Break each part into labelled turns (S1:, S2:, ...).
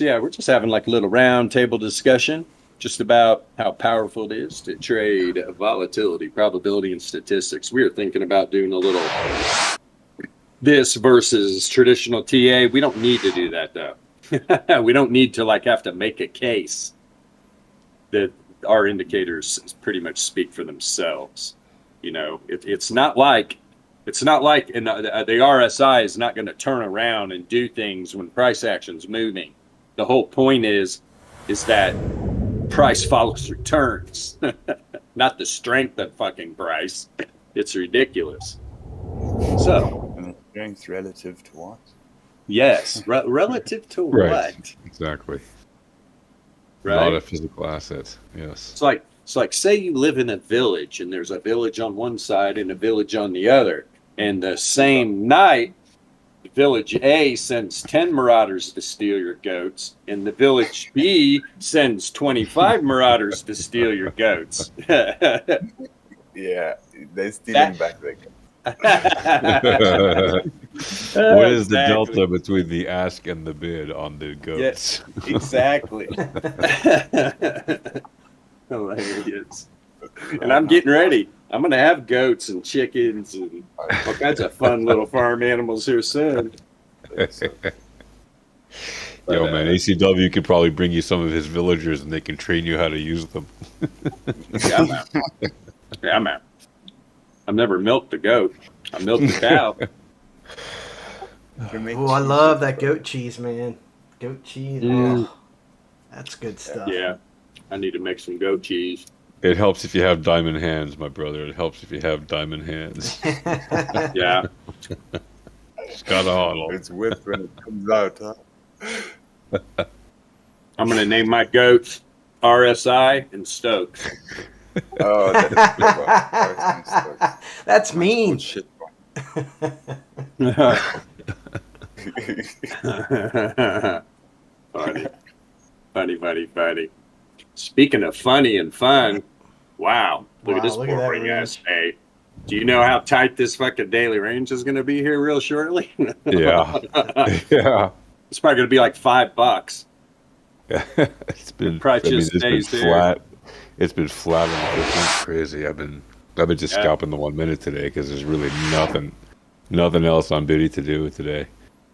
S1: yeah, we're just having like a little roundtable discussion just about how powerful it is to trade volatility, probability, and statistics. We are thinking about doing a little this versus traditional TA. We don't need to do that though. We don't need to like have to make a case that our indicators pretty much speak for themselves. You know, it's not like and the RSI is not going to turn around and do things when price action's moving. The whole point is that price follows returns, not the strength of fucking price. It's ridiculous. So,
S2: and strength relative to what?
S1: Yes, relative to
S3: Right.
S1: what?
S3: Exactly.
S1: Right.
S3: Not a physical asset. Yes.
S1: It's like say you live in a village and there's a village on one side and a village on the other, and the same night village A sends 10 marauders to steal your goats, and the village B sends 25 marauders to steal your goats.
S2: Yeah, they're stealing back their goats.
S3: What is the delta between the ask and the bid on the goats?
S1: Yes, exactly. Hilarious. And I'm getting ready. I'm going to have goats and chickens and all kinds of fun little farm animals here soon.
S3: Yo, man, ACW could probably bring you some of his villagers and they can train you how to use them.
S1: Yeah, I'm out. Yeah, I'm out. I've never milked a goat. I milked a cow.
S4: Oh, I love that goat cheese, man. Goat cheese. Oh, that's good stuff.
S1: Yeah, I need to make some goat cheese.
S3: It helps if you have diamond hands, my brother. It helps if you have diamond hands.
S1: Yeah.
S3: It's got a hodl.
S2: It's whipped when it comes out, huh?
S1: I'm going to name my goats RSI and Stokes.
S2: Oh,
S4: that's mean.
S2: Shit.
S1: Funny. Speaking of funny and fun, wow, look at this
S4: look at that
S1: boring
S4: range.
S1: ass day. Do you know how tight this fucking daily range is going to be here real shortly?
S3: Yeah. Yeah.
S1: It's probably going to be like $5.
S3: It's been,
S1: Price just
S3: it's been
S1: stays there.
S3: flat. It's been flat on the 15th. Crazy. I've been just scalping the 1 minute today because there's really nothing else on Biddy to do today.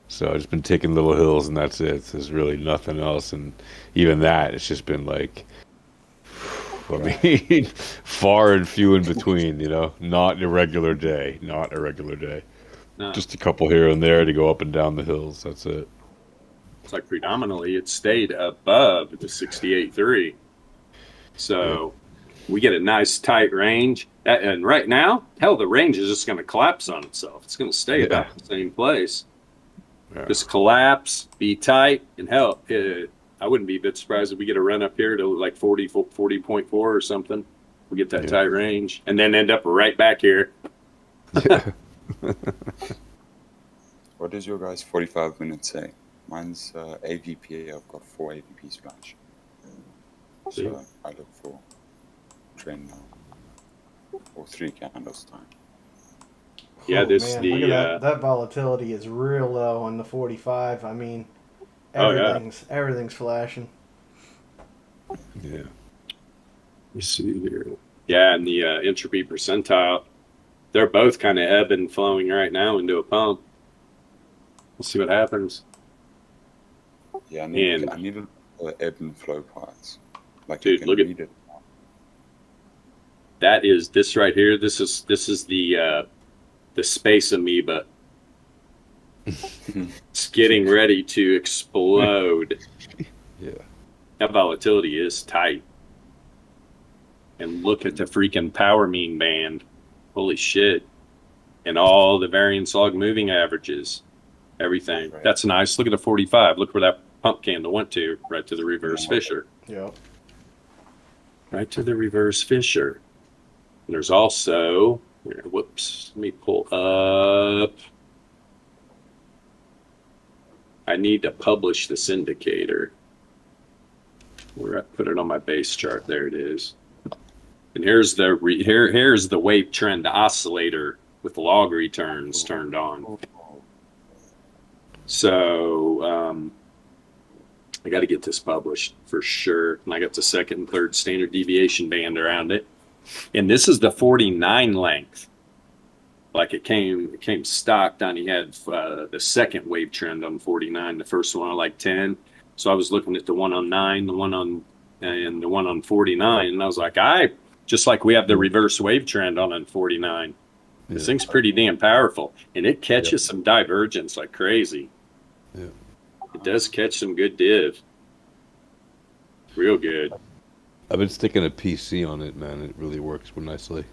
S3: So I've just been taking little hills and that's it. There's really nothing else, and even that, it's just been like, I mean, far and few in between. You know, not a regular day. No. Just a couple here and there to go up and down the hills. That's it.
S1: It's like predominantly it stayed above the 68.3. So we get a nice tight range. And right now, hell, the range is just going to collapse on itself. It's going to stay about the same place.
S3: Yeah.
S1: Just collapse, be tight, and hell, I wouldn't be a bit surprised if we get a run up here to like 40.4 or something. We get that tight range and then end up right back here.
S2: What does your guys' 45 minutes say? Mine's AVP. I've got 4 AVPs flash. So I look for trend now. Or 3 candles time.
S1: Yeah,
S4: Look at that volatility is real low on the 45. I mean, everything's flashing.
S3: Yeah.
S1: You see here. Yeah, and the entropy percentile, they're both kind of ebb and flowing right now into a pump. We'll see what happens.
S2: Yeah, I need ebb and flow parts. Like,
S1: dude, look at it. That is this right here. This is the space amoeba. It's getting ready to explode.
S3: Yeah.
S1: That volatility is tight. And look at the freaking power mean band. Holy shit. And all the variance log moving averages. Everything. Right. That's nice. Look at the 45. Look where that pump candle went to. Right to the reverse fissure.
S4: Yep.
S1: Right to the reverse fissure. And there's also... Whoops. Let me pull up. I need to publish this indicator. Where I put it on my base chart. There it is. And here's the here's the wave trend, the oscillator with log returns turned on. So I got to get this published for sure. And I got the second and third standard deviation band around it. And this is the 49 length. Like it came stocked on. He had the second wave trend on 49, the first one on like 10. So I was looking at the one on 9, the one on 49, and I was like, just like we have the reverse wave trend on 49. This thing's pretty damn powerful, and it catches some divergence like crazy.
S3: Yeah.
S1: It does catch some good div. Real good.
S3: I've been sticking a PC on it, man. It really works nicely.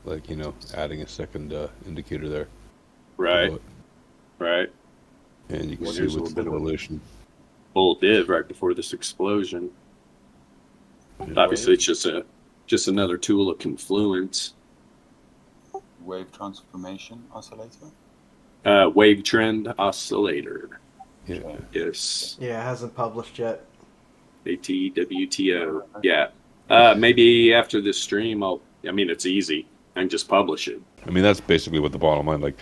S3: Like, adding a second indicator there.
S1: Right. Right.
S3: And you can see with the evolution.
S1: Bull div right before this explosion. Obviously, it's just another tool of confluence.
S2: Wave transformation oscillator?
S1: Wave trend oscillator.
S3: Yeah.
S1: Yes.
S4: Yeah, it hasn't published yet.
S1: ATWTO. Yeah. Maybe after this stream, it's easy. I can just publish it.
S3: I mean, that's basically what the bottom line. Like,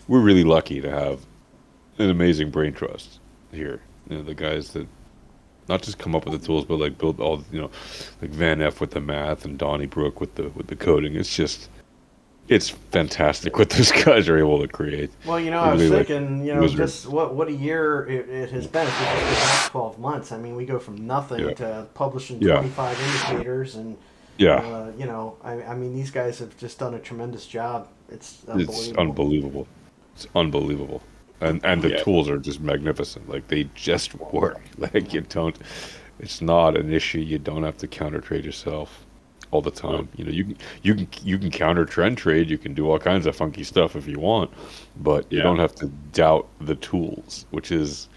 S3: we're really lucky to have an amazing brain trust here. The guys that not just come up with the tools, but like build all, like Van F with the math and Donnie Brook with the coding. It's fantastic what those guys are able to create.
S4: Well, I was thinking, just what a year it has been. If we just go back 12 months, I mean, we go from nothing to publishing 25 indicators, and I mean, these guys have just done a tremendous job. It's unbelievable.
S3: It's unbelievable. And the tools are just magnificent. Like, they just work. Like, it's not an issue. You don't have to counter trade yourself all the time. You can counter trend trade. You can do all kinds of funky stuff if you want, but you don't have to doubt the tools, which is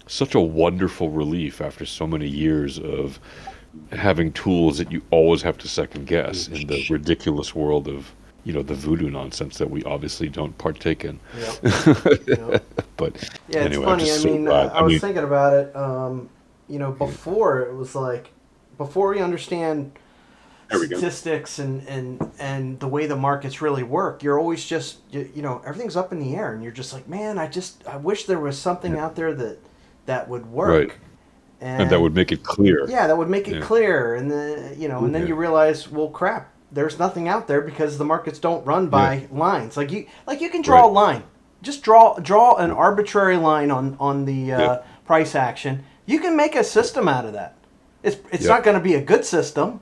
S3: such a wonderful relief after so many years of having tools that you always have to second guess in the ridiculous world of the voodoo nonsense that we obviously don't partake in. But
S4: anyway, it's funny. I was thinking about it. Before it was like, before we understand statistics and the way the markets really work, you're always just everything's up in the air, and you're just like, man, I wish there was something out there that would work.
S3: Right. And that would make it clear.
S4: Yeah, that would make it clear, and then you realize, well, crap, there's nothing out there because the markets don't run by lines. Like you can draw a line, just draw an arbitrary line on the price action. You can make a system out of that. It's not going to be a good system.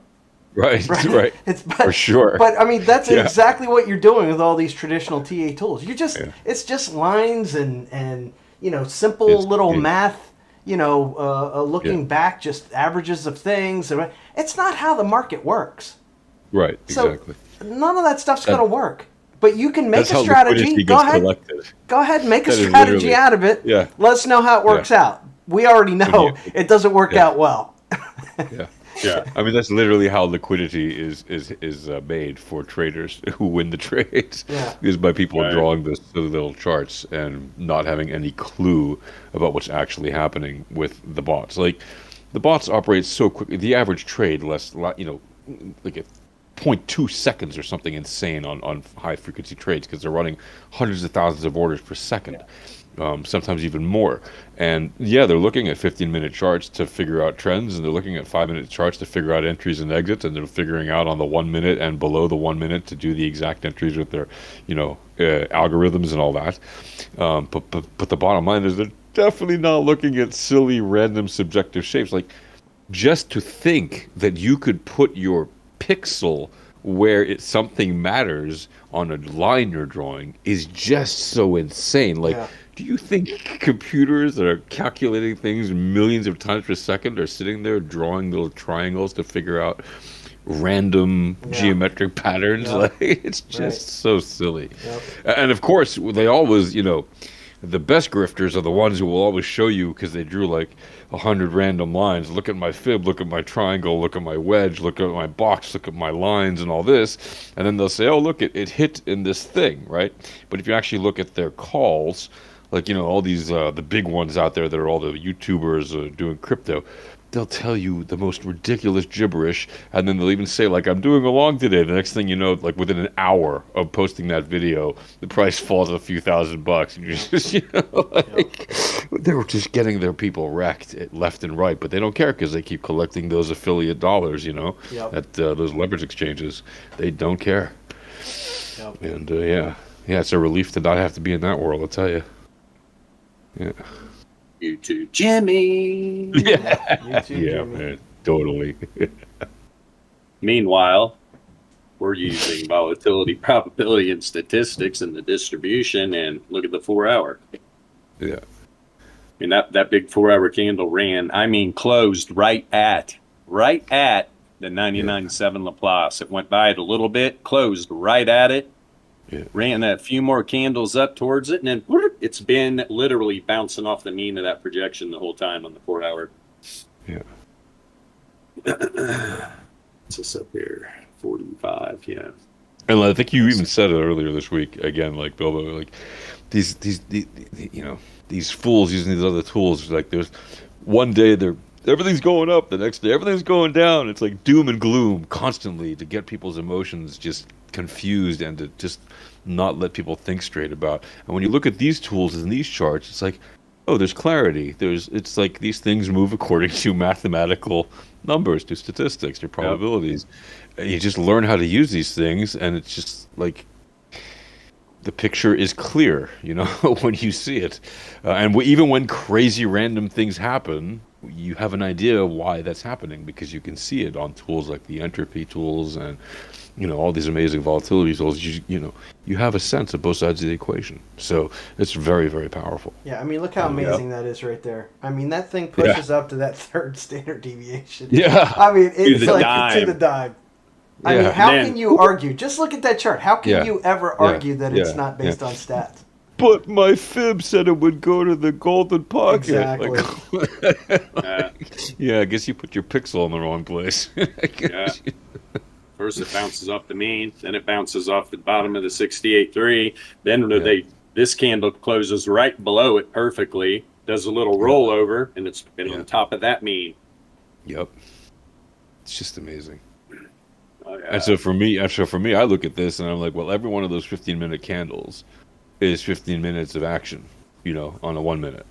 S3: Right. For sure.
S4: But I mean, that's exactly what you're doing with all these traditional TA tools. It's just lines and simple little math. Looking back, just averages of things. It's not how the market works.
S3: Right, exactly.
S4: So none of that stuff's going to work. But you can make a strategy. Go ahead and make a strategy out of it.
S3: Yeah.
S4: Let us know how it works out. We already know it doesn't work out well.
S3: Yeah. I mean, that's literally how liquidity is made for traders who win the trades. Is by people drawing the little charts and not having any clue about what's actually happening with the bots. Like, the bots operate so quickly. The average trade like a 0.2 seconds or something insane on high frequency trades, because they're running hundreds of thousands of orders per second. Sometimes even more. And they're looking at 15-minute charts to figure out trends, and they're looking at 5-minute charts to figure out entries and exits, and they're figuring out on the 1 minute and below the 1 minute to do the exact entries with their, algorithms and all that. But the bottom line is they're definitely not looking at silly, random, subjective shapes. Like, just to think that you could put your pixel where something matters on a line you're drawing is just so insane. Like, do you think computers that are calculating things millions of times per second are sitting there drawing little triangles to figure out random geometric patterns? Like, it's just so silly. And of course, they always, the best grifters are the ones who will always show you, because they drew like 100 random lines. Look at my fib, look at my triangle, look at my wedge, look at my box, look at my lines and all this. And then they'll say, oh, look, it hit in this thing, right? But if you actually look at their calls, like, all these, the big ones out there that are all the YouTubers doing crypto, they'll tell you the most ridiculous gibberish, and then they'll even say, like, I'm doing a long today. The next thing you know, like within an hour of posting that video, the price falls a few $1,000s. And you're just, like, they were just getting their people wrecked left and right, but they don't care because they keep collecting those affiliate dollars, at those leverage exchanges. They don't care. Yep. And yeah, it's a relief to not have to be in that world, I'll tell you. Yeah.
S1: YouTube Jimmy.
S3: Yeah, Jimmy. Man, totally.
S1: Meanwhile, we're using volatility, probability, and statistics in the distribution, and look at the 4 hour.
S3: Yeah.
S1: I mean, that big 4 hour candle closed right at the 99.7 Laplace. It went by it a little bit, closed right at it. Yeah. Ran a few more candles up towards it, and then it's been literally bouncing off the mean of that projection the whole time on the 4 hour.
S3: Yeah.
S1: What's this up here? 45, yeah.
S3: And I think you even said it earlier this week, again, like Bilbo, like these fools using these other tools, like there's one day everything's going up, the next day everything's going down. It's like doom and gloom constantly to get people's emotions just confused and to just not let people think straight about. And when you look at these tools and these charts, it's like, oh, there's clarity. It's like these things move according to mathematical numbers, to statistics, to probabilities. And you just learn how to use these things, and it's just like the picture is clear, when you see it. And even when crazy random things happen, you have an idea why that's happening because you can see it on tools like the entropy tools and all these amazing volatility tools. You have a sense of both sides of the equation. So it's very, very powerful.
S4: Yeah, I mean, look how amazing that is right there. I mean, that thing pushes up to that third standard deviation.
S3: Yeah.
S4: I mean, it's like to the dime. I mean, how can you argue? Just look at that chart. How can you ever argue that it's not based on stats?
S3: But my fib said it would go to the golden pocket.
S4: Exactly.
S3: I guess you put your pixel in the wrong place.
S1: First it bounces off the mean, then it bounces off the bottom of the 68.3. Then this candle closes right below it perfectly, does a little rollover, and it's been on top of that mean.
S3: Yep. It's just amazing. And so for me, I look at this and I'm like, well, every one of those 15-minute candles is 15 minutes of action, on a 1 minute.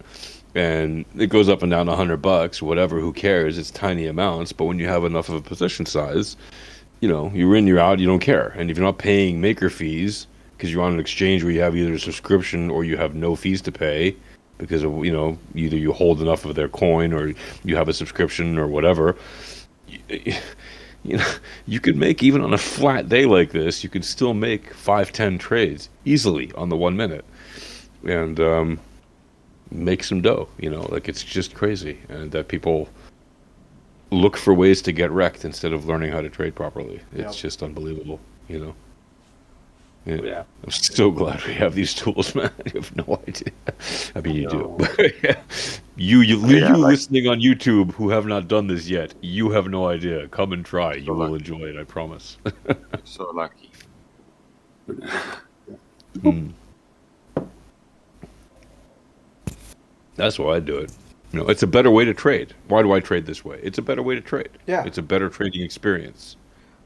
S3: And it goes up and down $100, whatever, who cares? It's tiny amounts, but when you have enough of a position size, you're in, you're out, you don't care. And if you're not paying maker fees because you're on an exchange where you have either a subscription or you have no fees to pay because of, either you hold enough of their coin or you have a subscription or whatever, you could make, even on a flat day like this, you could still make 5-10 trades easily on the 1 minute and make some dough. Like, it's just crazy. And that people look for ways to get wrecked instead of learning how to trade properly. It's just unbelievable, Yeah. I'm so glad we have these tools, man. You have no idea. I mean, you do. You listening on YouTube who have not done this yet, you have no idea. Come and try. You will enjoy it, I promise.
S2: So lucky.
S3: That's why I do it. It's a better way to trade. Why do I trade this way? It's a better way to trade.
S4: Yeah.
S3: It's a better trading experience.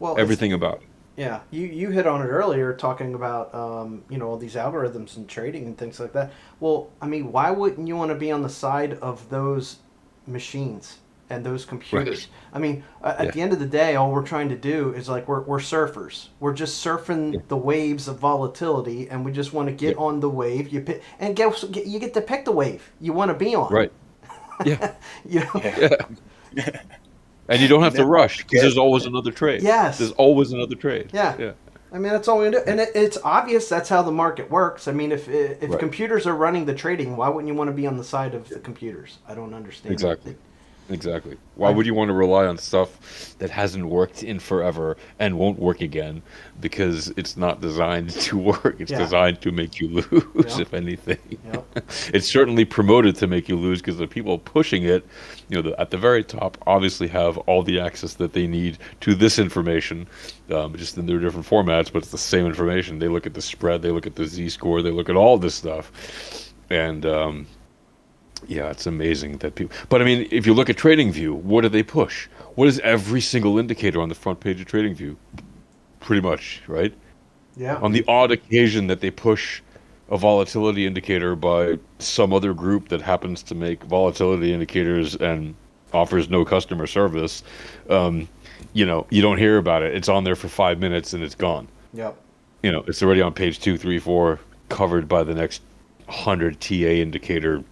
S4: Well,
S3: everything about it.
S4: Yeah, you hit on it earlier, talking about all these algorithms and trading and things like that. Well, I mean, why wouldn't you want to be on the side of those machines and those computers? Right. I mean, at the end of the day, all we're trying to do is like we're surfers. We're just surfing the waves of volatility, and we just want to get on the wave. You get to pick the wave you want to be on.
S3: Right. Yeah. And you don't have to rush because there's always another trade.
S4: Yes.
S3: There's always another trade.
S4: Yeah. I mean, that's all we do. And it's obvious that's how the market works. I mean, if computers are running the trading, why wouldn't you want to be on the side of the computers? I don't understand.
S3: Exactly. Why would you want to rely on stuff that hasn't worked in forever and won't work again? Because it's not designed to work. It's designed to make you lose, if anything. It's certainly promoted to make you lose because the people pushing it, at the very top, obviously have all the access that they need to this information, just in their different formats, but it's the same information. They look at the spread, they look at the Z-score, they look at all this stuff. And Yeah, it's amazing that people. But I mean, if you look at TradingView, what do they push? What is every single indicator on the front page of TradingView? Pretty much, right?
S4: Yeah.
S3: On the odd occasion that they push a volatility indicator by some other group that happens to make volatility indicators and offers no customer service, you don't hear about it. It's on there for 5 minutes and it's gone.
S4: Yep.
S3: It's already on page 2, 3, 4, covered by the next 100 TA indicator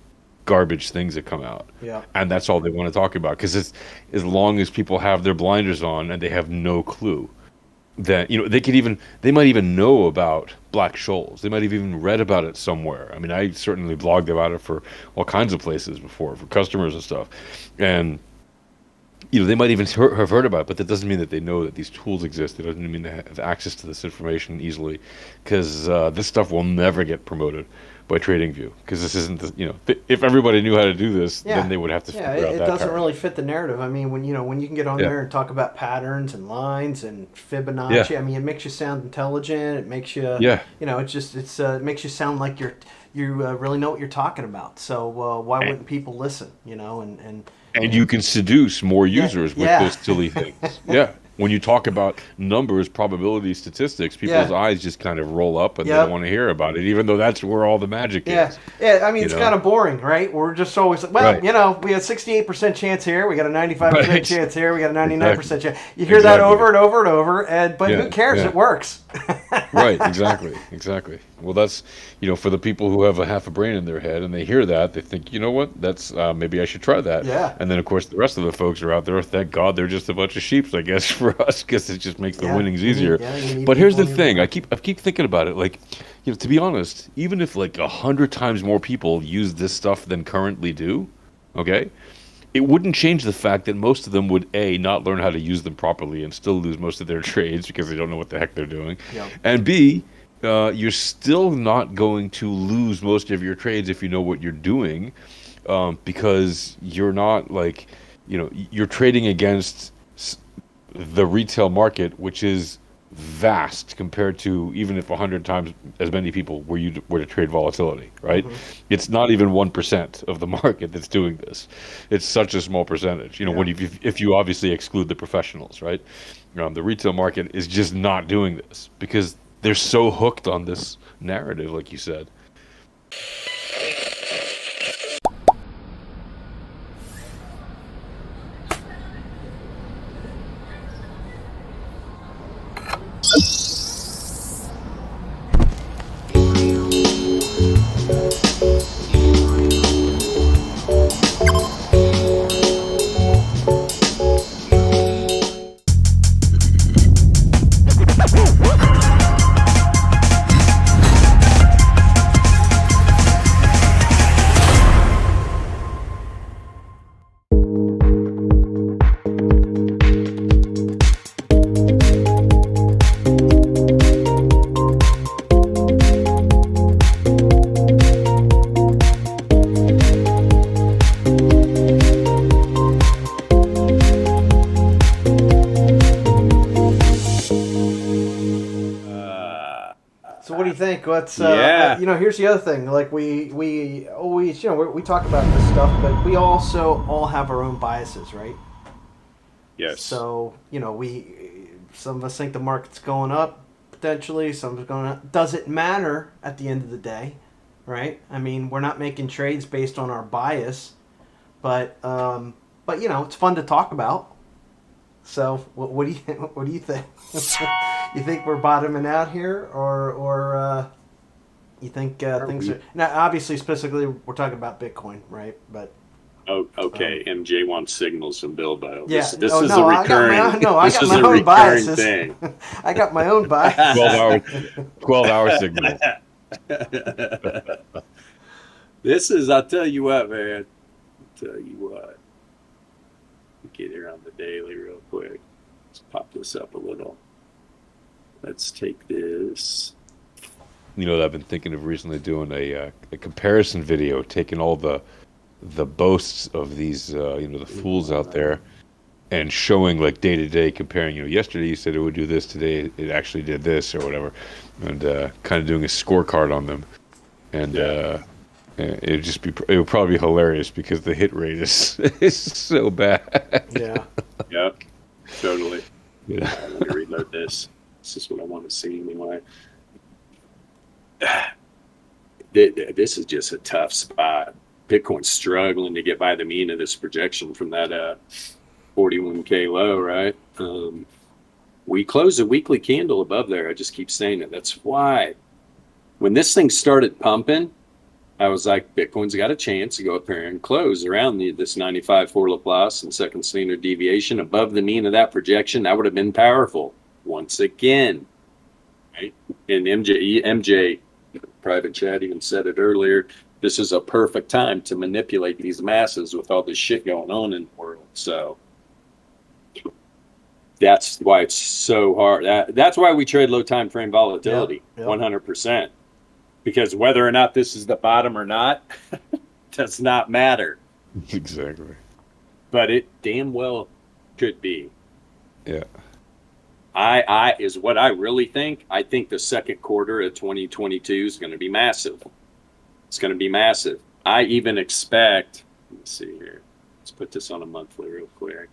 S3: garbage things that come out.
S4: Yeah.
S3: And that's all they want to talk about, because it's as long as people have their blinders on and they have no clue that they might even know about Black Scholes. They might have even read about it somewhere. I mean, I certainly blogged about it for all kinds of places before, for customers and stuff. And they might even have heard about it, but that doesn't mean that they know that these tools exist. It doesn't mean they have access to this information easily, because this stuff will never get promoted by TradingView, because this isn't if everybody knew how to do this, then they would have to figure out that.
S4: It doesn't really fit the narrative. I mean, when you can get on there and talk about patterns and lines and Fibonacci, I mean, it makes you sound intelligent. It makes you it makes you sound like you really know what you're talking about. So why wouldn't people listen? And
S3: you can seduce more users with those silly things. Yeah. When you talk about numbers, probability, statistics, people's eyes just kind of roll up and they don't want to hear about it, even though that's where all the magic is.
S4: Yeah, I mean, it's kind of boring, right? We're just always, we had a 68% chance here, we got a 95% chance here, we got a 99% chance. You hear that over and over and over, but who cares? It works.
S3: Right, exactly. Well, that's, for the people who have a half a brain in their head and they hear that, they think, you know what, that's maybe I should try that.
S4: Yeah.
S3: And then, of course, the rest of the folks are out there, thank God they're just a bunch of sheeps, I guess, for us, because it just makes the winnings easier. But here's the thing, I keep thinking about it, like, to be honest, even if like 100 times more people use this stuff than currently do, okay, it wouldn't change the fact that most of them would not learn how to use them properly and still lose most of their trades because they don't know what the heck they're doing. Yep. And B, you're still not going to lose most of your trades if you know what you're doing, because you're not you're trading against the retail market, which is vast compared to even if 100 times as many people were to trade volatility, right? Mm-hmm. It's not even 1% of the market that's doing this. It's such a small percentage. When if you obviously exclude the professionals, right? The retail market is just not doing this because they're so hooked on this narrative, like you said.
S4: What's here's the other thing. Like we always we talk about this stuff, but we also all have our own biases, right?
S1: Yes.
S4: So some of us think the market's going up potentially, some of us going up. Does it matter at the end of the day, right? I mean, we're not making trades based on our bias, but it's fun to talk about. So what do you think? You think we're bottoming out here, or you think things are now? Obviously, specifically, we're talking about Bitcoin, right? But
S1: okay. MJ wants signals from Bilbo.
S4: Yeah,
S1: this is a recurring.
S4: I got my own biases. Thing. I got my own bias.
S3: 12-hour signal.
S1: This is. I'll tell you what, man. Get here on the daily real quick. Let's pop this up a little. Let's take this.
S3: I've been thinking of recently doing a comparison video, taking all the boasts of these the fools out there and showing like day to day, comparing, yesterday you said it would do this, today it actually did this or whatever, and kind of doing a scorecard on them. And It would probably be hilarious because the hit rate is so bad.
S4: Yeah.
S1: Yep. Totally.
S3: Yeah.
S1: Let me reload this. This is what I want to see anyway. This is just a tough spot. Bitcoin's struggling to get by the mean of this projection from that 41K low, right? We closed a weekly candle above there. I just keep saying it. That's why when this thing started pumping, I was like, Bitcoin's got a chance to go up here and close around this 95 for Laplace and second standard deviation above the mean of that projection. That would have been powerful once again, right? And MJ private chat even said it earlier. This is a perfect time to manipulate these masses with all this shit going on in the world. So that's why it's so hard. That's why we trade low time frame volatility, 100%. Because whether or not this is the bottom or not does not matter.
S3: Exactly.
S1: But it damn well could be.
S3: Yeah.
S1: I is what I really think. I think the second quarter of 2022 is going to be massive. It's going to be massive. I even expect, let me see here. Let's put this on a monthly real quick.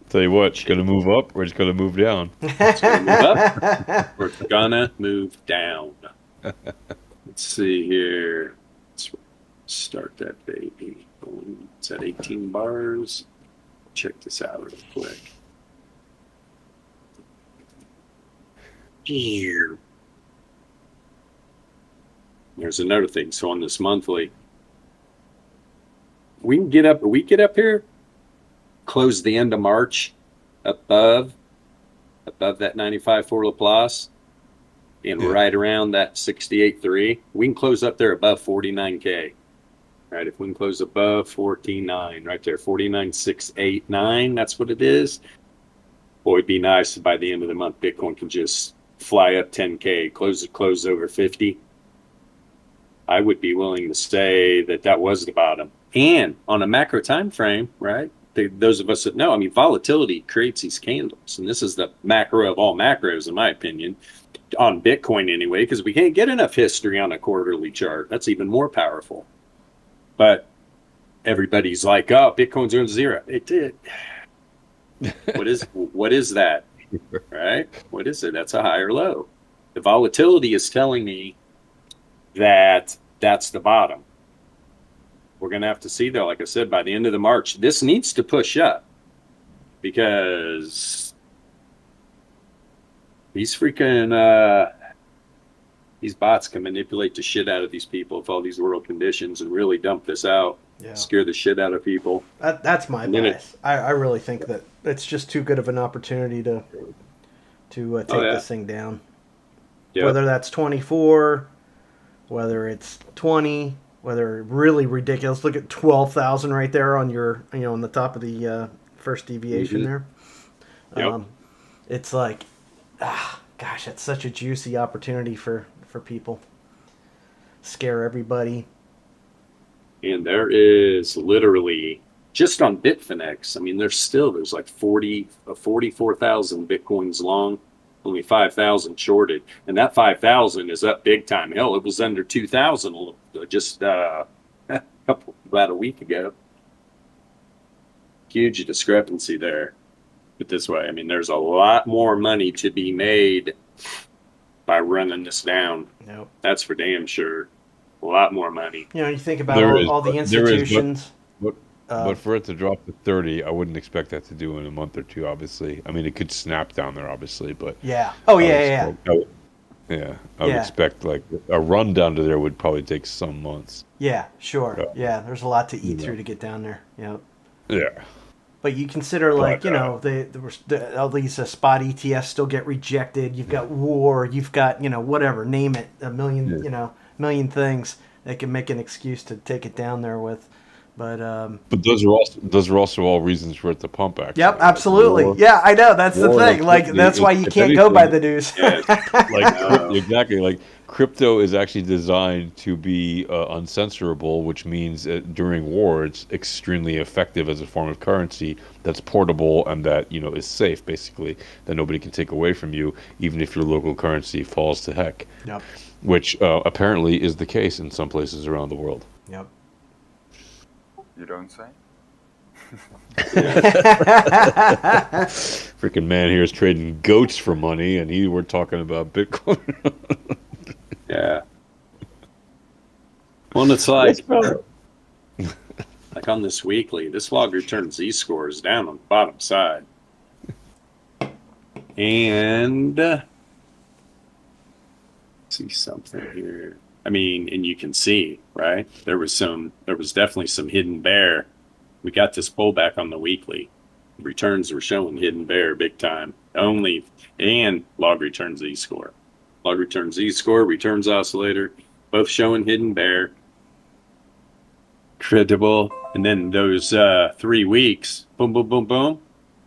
S3: Tell you what, it's going to move up or it's going to move down.
S1: It's going to move up or it's going to move down. Let's see here. Let's start that baby. It's at 18 bars. Check this out real quick. Here. There's another thing. So on this monthly, we get up here, close the end of March above that 95 for Laplace. And right around that 68.3, we can close up there above 49K. Right, if we can close above 49, right there, 49,689, that's what it is. Boy, it'd be nice if by the end of the month, Bitcoin can just fly up 10K, close over 50. I would be willing to say that was the bottom. And on a macro time frame, right? Those of us that know, I mean, volatility creates these candles, and this is the macro of all macros, in my opinion. On Bitcoin anyway, because we can't get enough history on a quarterly chart. That's even more powerful. But everybody's like, oh, Bitcoin's on zero. It did. What is that? Right? What is it? That's a higher low. The volatility is telling me that that's the bottom. We're going to have to see, though, like I said, by the end of the March, this needs to push up because these freaking these bots can manipulate the shit out of these people with all these world conditions and really dump this out, scare the shit out of people.
S4: That's my bias. I really think that it's just too good of an opportunity to take this thing down. Yep. Whether that's 24, whether it's 20, whether really ridiculous. Look at 12,000 right there on your, on the top of the first deviation there.
S1: Yep.
S4: It's like, gosh, it's such a juicy opportunity for people. Scare everybody.
S1: And there is literally, just on Bitfinex, I mean, there's like 44,000 Bitcoins long, only 5,000 shorted. And that 5,000 is up big time. Hell, it was under 2,000 just about a week ago. Huge discrepancy there. But this way, I mean, there's a lot more money to be made by running this down.
S4: Nope.
S1: That's for damn sure. A lot more money.
S4: You think about all the institutions.
S3: But for it to drop to 30, I wouldn't expect that to do in a month or two, obviously. I mean, it could snap down there, obviously, but...
S4: Yeah. Oh, yeah.
S3: I would expect, like, a run down to there would probably take some months.
S4: Yeah, sure. Yeah, there's a lot to eat through to get down there. Yep.
S3: Yeah.
S4: But you consider, like, all these spot ETFs still get rejected. You've got war. You've got, whatever, name it, a million, million things that can make an excuse to take it down there with. But
S3: those are also all reasons for it to pump. Actually,
S4: yep, absolutely. Yeah, I know. That's the thing. Like that's why you can't go by the news.
S3: Exactly. Like crypto is actually designed to be uncensorable, which means during war it's extremely effective as a form of currency that's portable and that is safe, basically, that nobody can take away from you, even if your local currency falls to heck.
S4: Yep.
S3: Which apparently is the case in some places around the world.
S4: Yep.
S2: You don't say?
S3: Freaking man here is trading goats for money, and we're talking about Bitcoin.
S1: Yeah. Well, it's like on this weekly, this log return Z-score is down on the bottom side. And see something here. I mean, and you can see, right? There was definitely some hidden bear. We got this pullback on the weekly. Returns were showing hidden bear big time. And log return Z-score. Log return Z-score, returns oscillator, both showing hidden bear. Credible. And then those 3 weeks, boom, boom, boom, boom,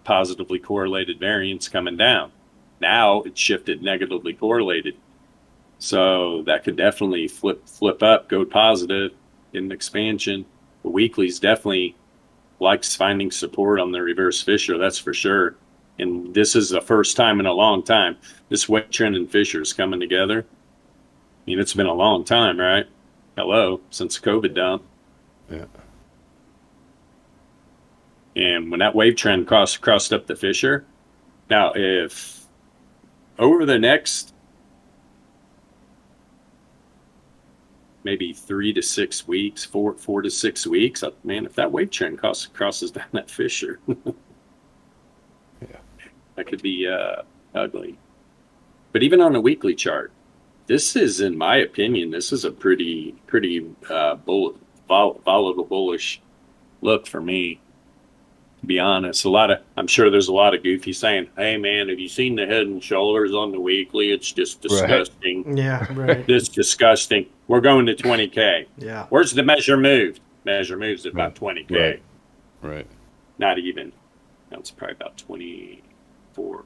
S1: positively correlated variance coming down. Now it's shifted negatively correlated. So that could definitely flip up, go positive in an expansion. The weekly's definitely likes finding support on the reverse Fisher, that's for sure. And this is the first time in a long time. This wave trend and Fisher is coming together. I mean, it's been a long time, right? Hello, since COVID down.
S3: Yeah.
S1: And when that wave trend crossed up the Fisher, now if over the next maybe 3 to 6 weeks, 4 to 6 weeks, man, if that wave trend crosses down that Fisher,
S3: yeah,
S1: that could be ugly. But even on a weekly chart, this is, in my opinion, this is a pretty volatile bullish look for me. To be honest, I'm sure there's a lot of goofy saying, "Hey man, have you seen the head and shoulders on the weekly? It's just disgusting."
S4: Right. Yeah, right.
S1: It's disgusting. We're going to 20K.
S4: Yeah.
S1: Where's the measure moved? Measure moves at about 20K.
S3: Right.
S1: Not even. That's probably about 24,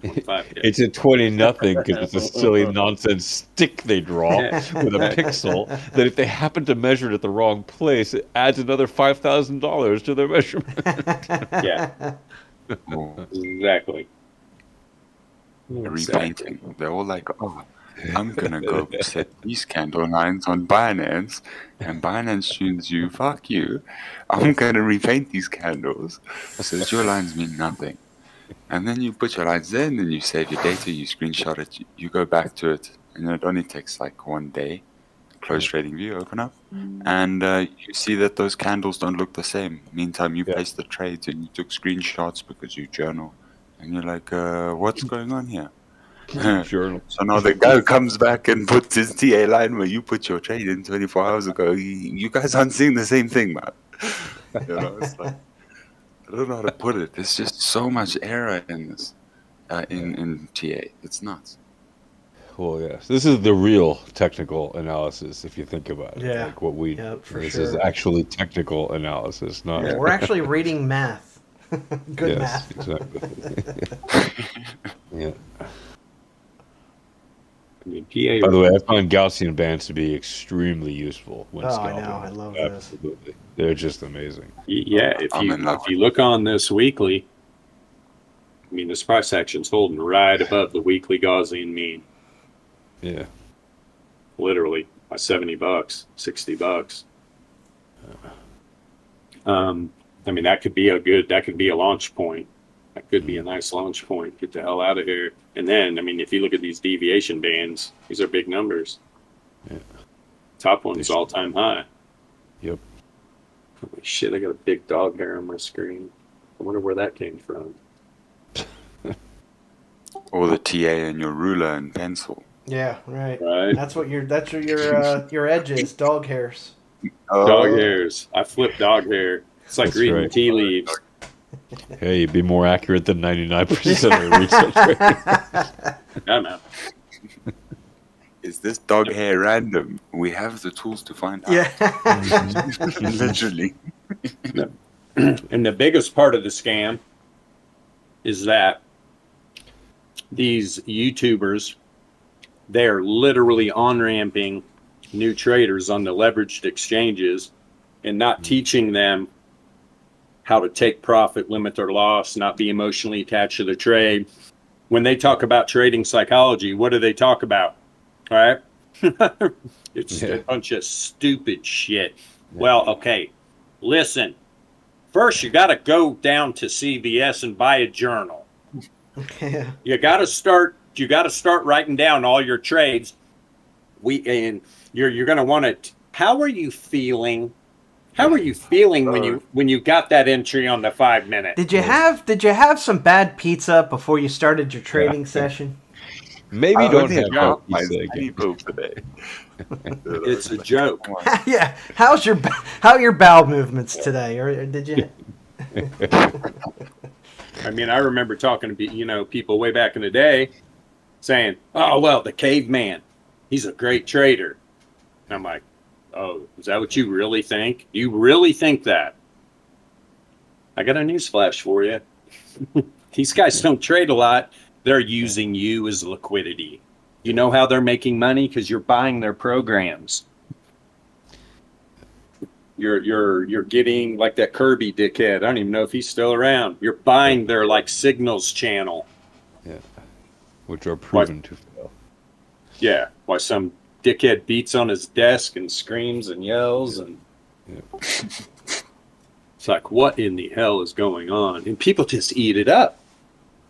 S1: 25K.
S3: It's a 20-0 because it's a silly nonsense stick they draw with a pixel that if they happen to measure it at the wrong place, it adds another $5,000 to their measurement.
S1: Yeah. Exactly.
S2: Repainting. They're all like, oh, I'm going to go set these candle lines on Binance, and Binance tunes you, fuck you. I'm going to repaint these candles so that your lines mean nothing. And then you put your lines there, and then you save your data, you screenshot it, you go back to it, and it only takes like 1 day. Close trading view, open up, and you see that those candles don't look the same. Meantime, you placed the trades and you took screenshots because you journal, and you're like, what's going on here?
S3: Journal.
S2: So now the guy comes back and puts his TA line where you put your trade in 24 hours ago. You guys aren't seeing the same thing, man. You know, it's like, I don't know how to put it. There's just so much error in this, in TA. It's nuts.
S3: Well, yes. This is the real technical analysis, if you think about it.
S4: Yeah.
S3: Like what we.
S4: This
S3: is actually technical analysis, not.
S4: Yeah, we're actually reading math. Good
S3: yes,
S4: math.
S3: Exactly. Yeah.
S1: I mean,
S3: By the way, I find Gaussian bands to be extremely useful when scalping.
S4: I know. I love
S3: Absolutely. This. They're just amazing.
S1: Yeah, if you look on this weekly, I mean, this price action's holding right above the weekly Gaussian mean.
S3: Yeah.
S1: Literally by $70, $60. I mean, that could be a launch point. That could be a nice launch point. Get the hell out of here. And then, I mean, if you look at these deviation bands, these are big numbers.
S3: Yeah.
S2: Top one is all-time high.
S3: Yep.
S1: Holy shit, I got a big dog hair on my screen. I wonder where that came from.
S2: Or the TA and your ruler and pencil.
S4: Yeah, right.
S1: Right.
S4: That's what your edge is, dog hairs.
S1: Dog hairs. I flip dog hair. It's like
S3: That's
S1: reading
S3: right.
S1: tea leaves.
S3: Hey, you'd be more accurate than 99% of research.
S1: Yeah, man.
S2: Is this dog hair random? We have the tools to find out.
S4: Yeah.
S2: Literally.
S1: And the biggest part of the scam is that these YouTubers, they're literally on-ramping new traders on the leveraged exchanges and not teaching them how to take profit, limit their loss, not be emotionally attached to the trade. When they talk about trading psychology, what do they talk about? All right? It's a bunch of stupid shit. Well, okay. Listen, first you got to go down to CVS and buy a journal.
S4: Yeah.
S1: You got to start writing down all your trades. And you're going to want to. How are you feeling? How are you feeling when you got that entry on the 5 minute?
S4: Did you have some bad pizza before you started your trading session?
S3: Maybe don't have
S2: bad
S3: my
S2: pizza again. Today.
S1: It's a joke.
S4: Yeah. How your bowel movements today? Or did you?
S1: I mean, I remember talking to people way back in the day saying, "Oh well, the caveman, he's a great trader." And I'm like, "Oh, is that what you really think? You really think that?" I got a newsflash for you. These guys don't trade a lot. They're using you as liquidity. You know how they're making money? Because you're buying their programs. You're getting like that Kirby dickhead. I don't even know if he's still around. You're buying their like signals channel.
S3: Yeah. Which are proven to fail.
S1: Yeah. Why some dickhead beats on his desk and screams and yells and it's like, what in the hell is going on? And people just eat it up.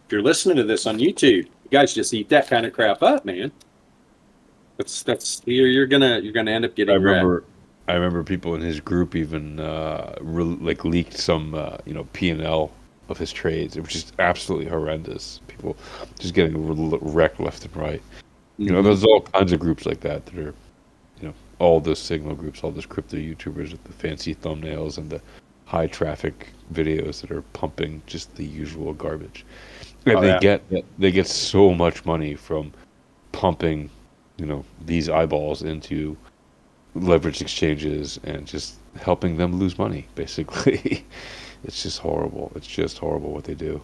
S1: If you're listening to this on YouTube, you guys just eat that kind of crap up, man. That's you're gonna end up getting wrecked.
S3: I remember people in his group even leaked some P&L of his trades, which is absolutely horrendous. People just getting wrecked left and right. You know, there's all kinds of groups like that are, all those signal groups, all those crypto YouTubers with the fancy thumbnails and the high traffic videos that are pumping just the usual garbage. And they get so much money from pumping, these eyeballs into leverage exchanges and just helping them lose money, basically. It's just horrible. It's just horrible what they do.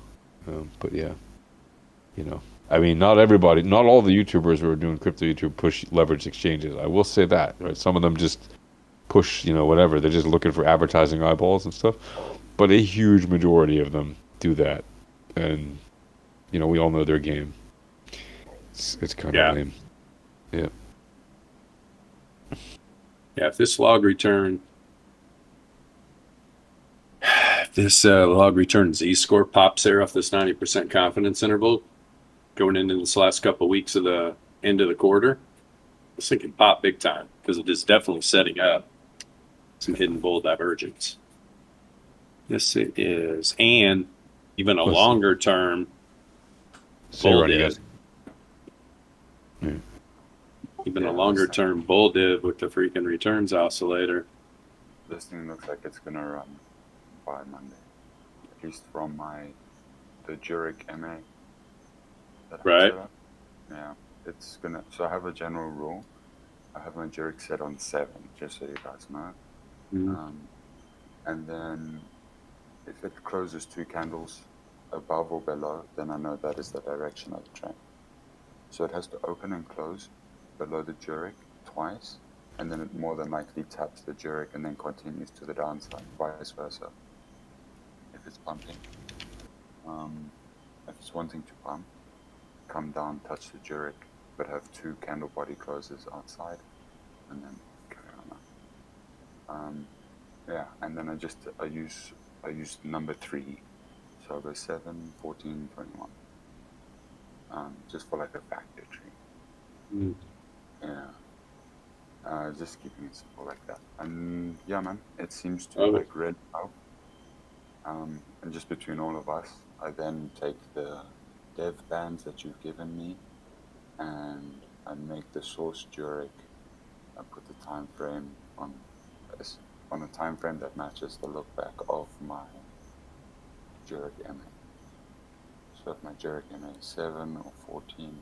S3: But yeah, I mean, not all the YouTubers who are doing crypto YouTube push leverage exchanges. I will say that, right? Some of them just push, whatever. They're just looking for advertising eyeballs and stuff. But a huge majority of them do that. And, we all know their game. It's kind of lame. Yeah.
S1: Yeah, if this log return Z-score pops there off this 90% confidence interval going into this last couple of weeks of the end of the quarter, this thing can pop big time because it is definitely setting up some hidden bull divergence. Yes, it is. And even a longer term bull div. Even a longer term bull div with the freaking returns oscillator.
S2: This thing looks like it's gonna run by Monday, at least from the Zurich MA.
S1: Right.
S2: Yeah, it's gonna. So I have a general rule. I have my Zurich set on 7, just so you guys know. And then if it closes 2 candles above or below, then I know that is the direction of the trend. So it has to open and close below the Zurich twice, and then it more than likely taps the Zurich and then continues to the downside, vice versa. If it's pumping, if it's wanting to pump, come down, touch the Zurich, but have 2 candle body closes outside, and then carry on. And then I use number 3, so I'll go 7, 14, 21, just for like a factor tree. Just keeping it simple like that. And yeah, man, it seems to like red out. And just between all of us, I then take the dev bands that you've given me, and I make the source Zurich. I put the time frame on a time frame that matches the look back of my Zurich MA. So if my Zurich MA is 7 or 14,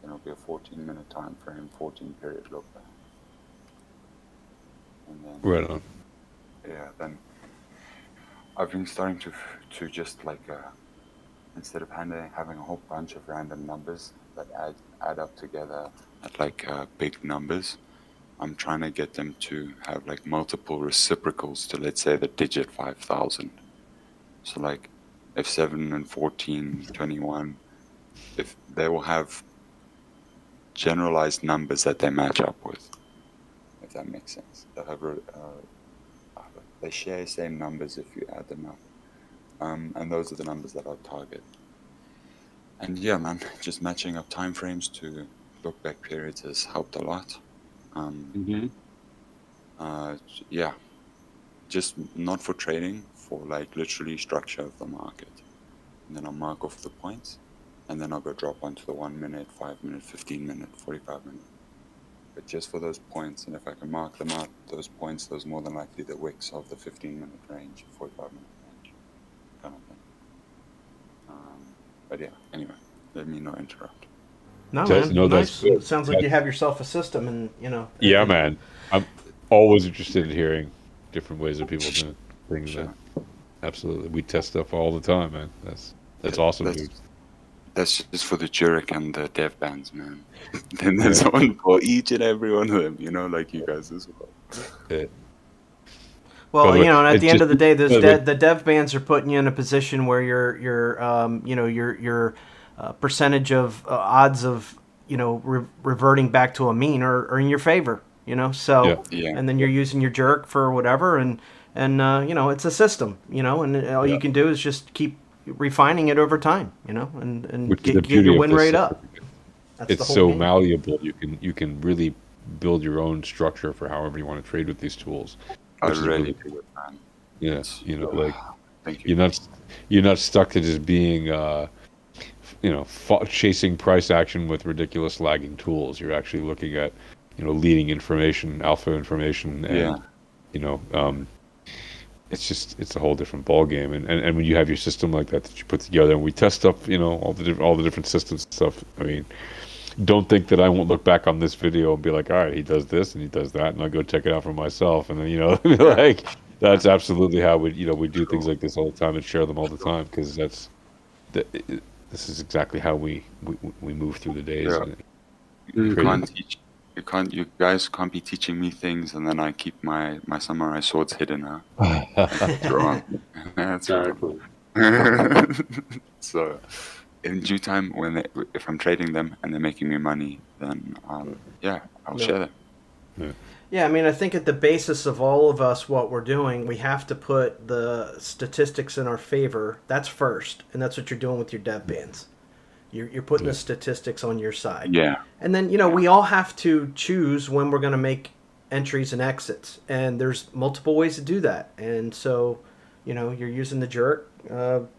S2: then it'll be a 14-minute time frame, 14-period look back. And then,
S3: right on.
S2: Yeah, then I've been starting to just like instead of having a whole bunch of random numbers that add up together at like big numbers, I'm trying to get them to have like multiple reciprocals to, let's say, the digit 5,000. So like if 7 and 14, 21, if they will have generalized numbers that they match up with, if that makes sense. They'll have they share same numbers if you add them up. And those are the numbers that I target. And yeah, man, just matching up time frames to look back periods has helped a lot. Yeah, just not for trading, for like literally structure of the market. And then I'll mark off the points, and then I'll go drop onto the 1 minute, 5 minute, 15 minute, 45 minute. But just for those points, and if I can mark them out, those points, those more than likely the wicks of the 15-minute range, 45-minute range, kind of thing. But yeah, anyway, let me not interrupt.
S4: No,
S3: So,
S4: man,
S3: no,
S4: nice.
S3: that's good.
S4: It sounds like you have yourself a system, and
S3: Yeah, man. I'm always interested in hearing different ways of people doing things.
S2: Sure.
S3: Man. Absolutely, we test stuff all the time, man. That's awesome, dude.
S2: That's just for the Jurek and the dev bands, man. Then there's one for each and every one of them, like you guys as well.
S3: Yeah.
S4: Well,
S3: But
S4: and at the end of the day, those
S3: but-
S4: the dev bands are putting you in a position where your percentage of odds of reverting back to a mean are in your favor. So
S2: Yeah.
S4: and then you're using your jerk for whatever, and it's a system. And all you can do is just keep refining it over time. And
S3: Which is
S4: get
S3: the beauty
S4: your
S3: of
S4: win
S3: this
S4: rate
S3: stuff.
S4: up. That's
S3: It's
S4: the whole
S3: so
S4: game.
S3: malleable. You can really build your own structure for however you want to trade with these tools.
S2: I
S3: which is
S2: really do it, man.
S3: Yeah, like
S2: Thank you.
S3: you're not stuck to just being chasing price action with ridiculous lagging tools. You're actually looking at leading information, alpha information, and it's a whole different ball game. And when you have your system like that you put together, and we test stuff, all the different systems and stuff. I mean, don't think that I won't look back on this video and be like, all right, he does this and he does that, and I'll go check it out for myself. And then like that's absolutely how we do things like this all the time and share them all the time, because this is exactly how we move through the days.
S2: Yeah. You guys can't be teaching me things and then I keep my samurai swords hidden. That's wrong. That's wrong. So in due time, if I'm trading them and they're making me money, then I'll share them.
S4: Yeah, I mean, I think at the basis of all of us, what we're doing, we have to put the statistics in our favor. That's first, and that's what you're doing with your dev bands. You're putting the statistics on your side.
S2: Yeah.
S4: And then, we all have to choose when we're going to make entries and exits. And there's multiple ways to do that. And so, you're using the jerk, and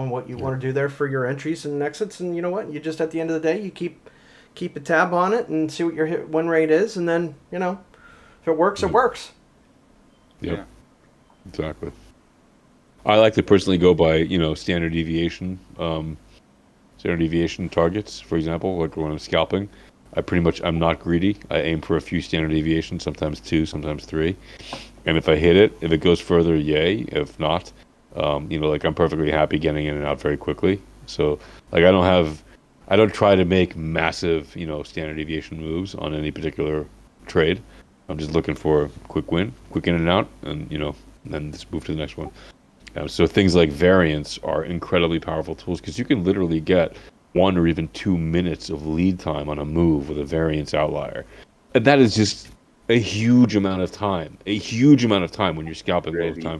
S4: what you want to do there for your entries and exits. And you know what? You just, at the end of the day, you keep a tab on it and see what your win rate is. And then, if it works, it works.
S3: Yeah, exactly. I like to personally go by, standard deviation targets, for example, like when I'm scalping. I'm not greedy. I aim for a few standard deviations, sometimes 2, sometimes 3. And if I hit it, if it goes further, yay. If not, I'm perfectly happy getting in and out very quickly. So, like, I don't try to make massive, standard deviation moves on any particular trade. I'm just looking for a quick win, quick in and out, and, then just move to the next one. So things like variance are incredibly powerful tools, because you can literally get 1 or even 2 minutes of lead time on a move with a variance outlier. And that is just a huge amount of time. A huge amount of time when you're scalping all the time.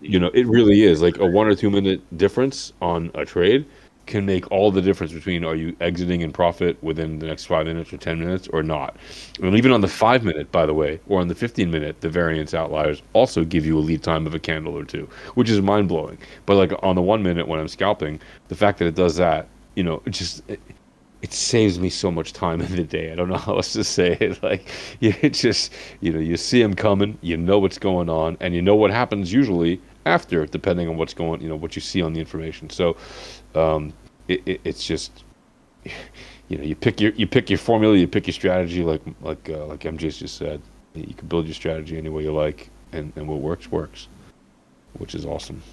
S3: It really is. Like a 1 or 2 minute difference on a trade can make all the difference between, are you exiting in profit within the next 5 minutes or 10 minutes or not. And even on the 5 minute, by the way, or on the 15 minute, the variance outliers also give you a lead time of a candle or 2, which is mind blowing. But like on the 1 minute when I'm scalping, the fact that it does that, it saves me so much time in the day. I don't know how else to say it. Like, it just, you see them coming, you know what's going on, and you know what happens usually after, depending on what's going, what you see on the information. So, it's just, you pick your formula, you pick your strategy, like MJ's just said. You can build your strategy any way you like, and what works, which is awesome.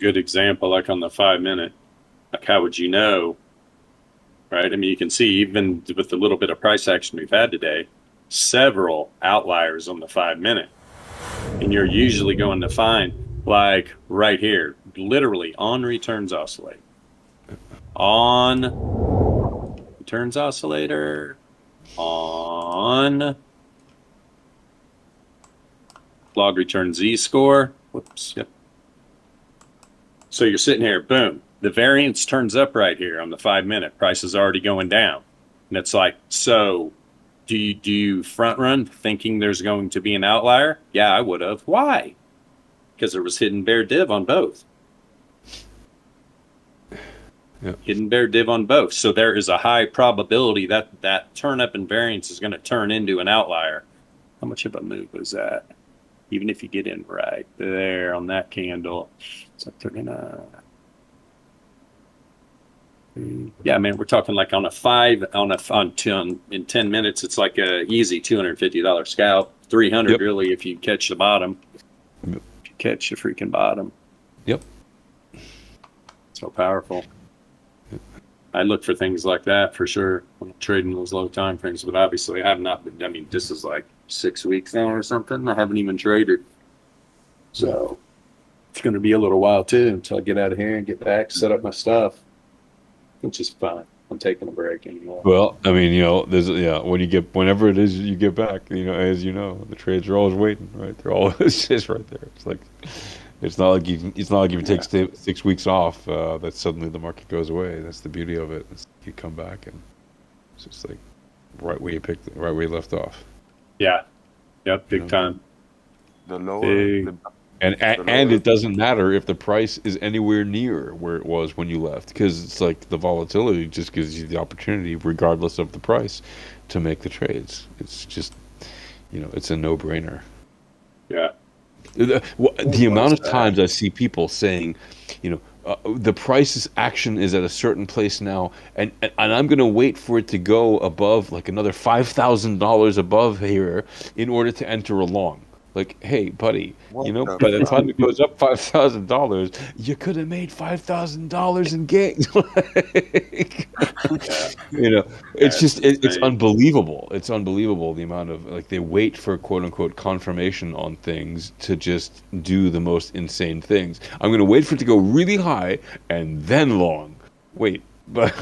S1: good example, like on the 5 minute. Like, how would you know? Right? I mean, you can see even with the little bit of price action we've had today, several outliers on the 5 minute. And you're usually going to find, like right here, literally on returns oscillator. On returns oscillator. On log return Z score. Whoops. Yep. So you're sitting here, boom. The variance turns up right here on the 5 minute. Price is already going down. And it's like, so do you front run thinking there's going to be an outlier? Yeah, I would have. Why? Because there was hidden bear div on both.
S3: Yep.
S1: Hidden bear div on both. So there is a high probability that that turn up in variance is going to turn into an outlier. How much of a move was that? Even if you get in right there on that candle, it's like 39. Yeah, man, we're talking like on a 5 in 10 minutes. It's like a easy $250 scalp. 300
S3: Yep.
S1: really if you catch the bottom.
S3: Yep.
S1: If you catch the freaking bottom.
S3: Yep.
S1: So powerful. I look for things like that for sure when I'm trading those low time frames, but obviously I have not been. I mean, this is like 6 weeks now or something. I haven't even traded, so it's going to be a little while too until I get out of here and get back, set up my stuff, which is fine. I'm taking a break anymore.
S3: Well, I mean, there's whenever it is you get back, as you know, the trades are always waiting, right? They're always just right there. It's like it's not like you take 6 weeks off that suddenly the market goes away. That's the beauty of it. You come back and it's just like right where you left off.
S1: Yeah, yep, big time.
S2: The lower,
S1: Big.
S3: And it doesn't matter if the price is anywhere near where it was when you left, because it's like the volatility just gives you the opportunity, regardless of the price, to make the trades. It's just, it's a no-brainer.
S1: Yeah.
S3: The amount of times I see people saying, the price's action is at a certain place now, and I'm going to wait for it to go above, like another $5,000 above here in order to enter a long. Like, hey, buddy, by the time it goes up $5,000, you could have made $5,000 in gains. It's just it's unbelievable. It's unbelievable the amount of they wait for quote unquote confirmation on things to just do the most insane things. I'm going to wait for it to go really high and then long. Wait. But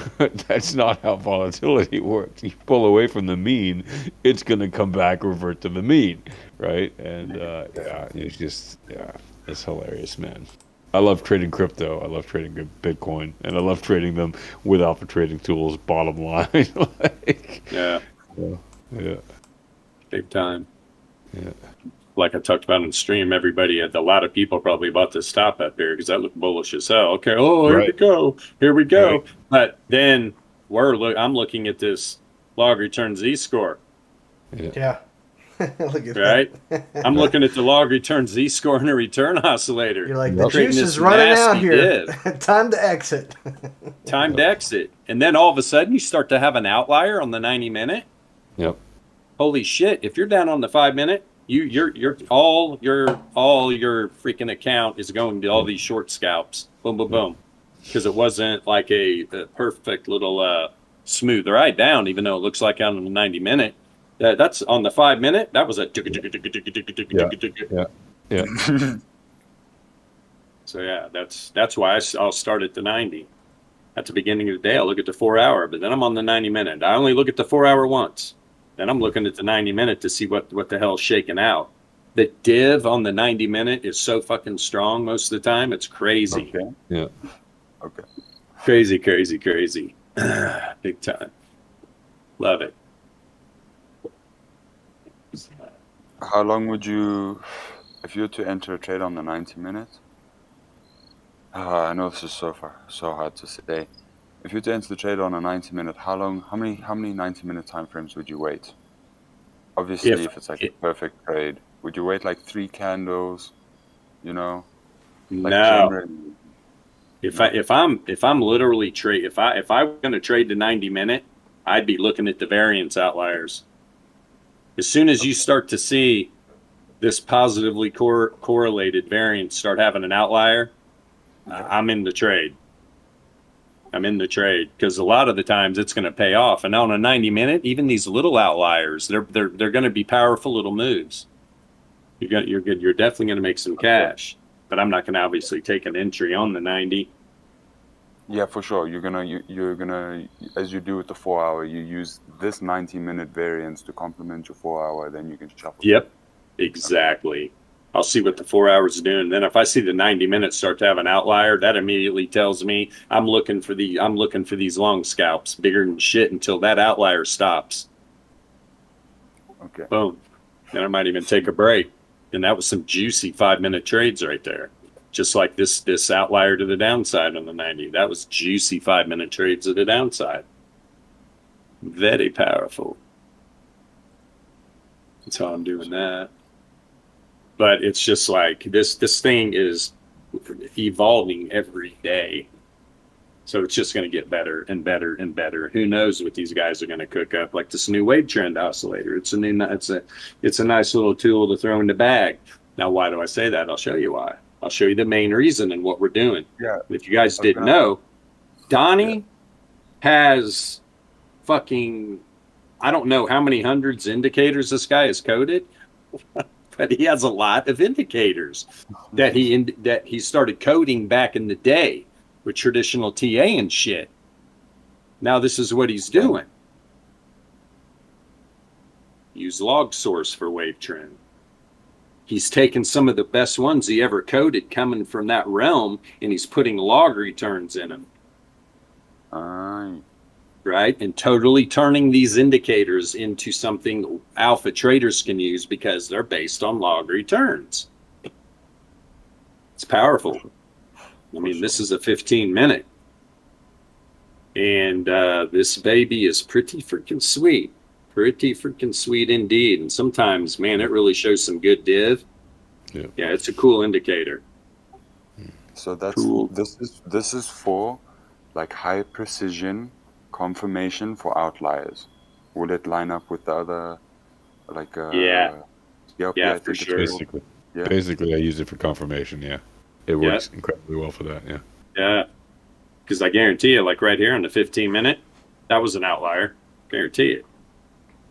S3: that's not how volatility works. You pull away from the mean, it's going to come back, revert to the mean, right? And it's hilarious, man. I love trading crypto. I love trading Bitcoin, and I love trading them without the trading tools. Bottom line,
S1: Yeah, big time.
S3: Yeah.
S1: Like I talked about in the stream, a lot of people probably bought this stop up here because that looked bullish as hell. Okay, here we go. Right. But then I'm looking at this log return Z score.
S4: Yeah. Look at
S1: right? I'm looking at the log return Z score and a return oscillator.
S4: You're like, the juice is running out here. Time to exit.
S1: Time to exit. And then all of a sudden you start to have an outlier on the 90 minute.
S3: Yep.
S1: Holy shit, if you're down on the 5 minute, all your freaking account is going to all these short scalps. Boom, boom, boom. Because it wasn't like a perfect little smooth ride down, even though it looks like out on the 90 minute. That's on the 5 minute. That was a
S3: yeah.
S1: So yeah, that's why I'll start at the 90. At the beginning of the day, I'll look at the 4 hour, but then I'm on the 90 minute. I only look at the 4 hour once. Then I'm looking at the 90 minute to see what the hell's shaking out. The div on the 90 minute is so fucking strong most of the time. It's crazy.
S2: Okay.
S3: Yeah.
S2: Okay.
S1: Crazy. Big time. Love it.
S2: How long would you, if you were to enter a trade on the 90 minute? I know this is so hard to say. If you were to enter the trade on a 90 minute, how many 90 minute time frames would you wait? Obviously, if it's like a perfect trade, would you wait like 3 candles?
S1: No. If I'm literally if I were going to trade the 90 minute, I'd be looking at the variance outliers. As soon as you start to see this positively correlated variance start having an outlier, I'm in the trade. I'm in the trade because a lot of the times it's going to pay off. And on a 90-minute, even these little outliers, they're going to be powerful little moves. You're good. You're definitely going to make some cash, but I'm not going to obviously take an entry on the 90.
S2: Yeah, for sure. You're gonna, as you do with the 4 hour, you use this 90-minute variance to complement your 4 hour. Then you can shuffle.
S1: Yep, exactly. I'll see what the 4 hours is doing. Then if I see the 90 minutes start to have an outlier, that immediately tells me I'm looking for these long scalps, bigger than shit, until that outlier stops.
S2: Okay.
S1: Boom. Then I might even take a break. And that was some juicy 5-minute trades right there. Just like this outlier to the downside on the 90. That was juicy 5-minute trades to the downside. Very powerful. That's how I'm doing that. But it's just like this thing is evolving every day. So it's just going to get better and better and better. Who knows what these guys are going to cook up? Like this new wave trend oscillator. It's a nice little tool to throw in the bag. Now, why do I say that? I'll show you why. I'll show you the main reason and what we're doing.
S2: Yeah.
S1: If you guys didn't know, Donnie has fucking, I don't know how many hundreds indicators this guy has coded, but he has a lot of indicators that he started coding back in the day with traditional TA and shit. Now this is what he's doing. Use log source for wave trend. He's taken some of the best ones he ever coded coming from that realm, and he's putting log returns in them. Right? And totally turning these indicators into something alpha traders can use because they're based on log returns. It's powerful. I mean, this is a 15-minute. And this baby is pretty freaking sweet. Pretty freaking sweet indeed. And sometimes, man, it really shows some good div. Yeah, it's a cool indicator.
S2: So that's
S1: cool.
S2: This is for like high precision confirmation for outliers. Would it line up with the other like
S1: yeah,
S2: for sure.
S3: Basically I use it for confirmation, yeah. It works incredibly well for that, yeah.
S1: Yeah. Because I guarantee you, like right here on the 15-minute, that was an outlier. Guarantee it.